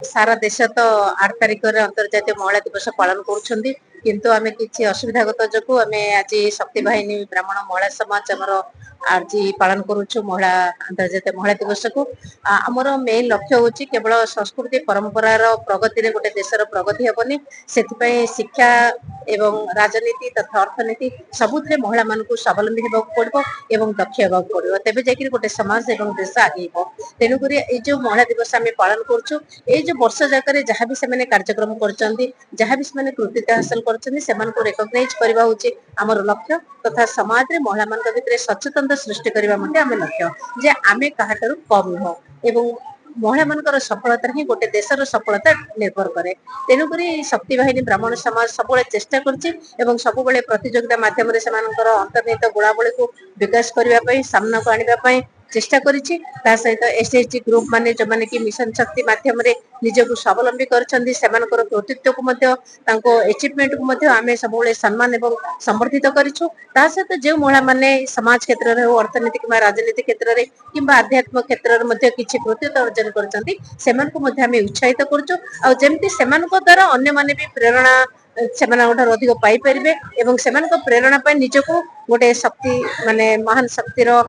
सारा देश तो 8 तारिख अंतर्जातीय महिला दिवस पालन करुछंदी किंतु आमे किछि असुविधागत जकु आमे आज शक्ति वाहिनी ब्राह्मण महिला समाज हमर आज पालन करुछु महिला अंतर्जातीय महिला दिवस को हमर मेन लक्ष्य होछि केवल संस्कृति परंपरा रो प्रगति रे गोटे देशर प्रगति हेबनी सेति पय शिक्षा एवं राजनीति तथा अर्थनीति सबुथे महिला मान को स्वावलंबी हेबा पड़बो एवं दक्ष हेबा पड़बो तेबे जेकि गोटे समाज एवं देश आगेबो तेनु करी ए जो महिला दिवस आमे पालन करछु ए जो वर्ष जाकर जहाँ भी से कार्यक्रम करचंदी जहाँ भी से कृतित्व हासिल करचंदी सेमान को रिकॉग्नाइज करबा होची हमर लक्ष्य तथा समाज रे महिला मान भितर सचेतनता सृष्टि करबा मध्ये आमे लक्ष्य जे आमे काहाटरू कम हो एवं महिला मानकर सफलता ही गोटे देशर सफलता निर्भर करे तेनु करी शक्ति वाहिनी ब्राह्मण समाज सब चेष्टा करछि एवं सब प्रतियोगिता माध्यम रे सेमानकर अंतर्निहित गुणावली को विकास करबा पई सामना को आनिबा पई चेष्टा करिछि ता सहित एसएचजी ग्रुप माने जो माने कि मिशन शक्ति माध्यम रे निजको स्वावलंबी करछन्दी सेमानकर कृतित्व को मध्य तांको अचीवमेंट को मध्य आमे सबले सम्मान एवं समर्थित करिछु ता सहित जे महिला माने समाज क्षेत्र रे अर्थनीति किबा राजनीति क्षेत्र रे किबा आध्यात्मिक क्षेत्र रे मध्य किछि कृतित्व अर्जन करछन्ती सेमान को मध्य आमे उत्साहित करछु आ जेमति सेमानको द्वारा अन्य माने भी प्रेरणा सेमानक अधिक पाई परिबे एवं सेमानक प्रेरणा पय निजको गोटे शक्ति माने महान शक्तिर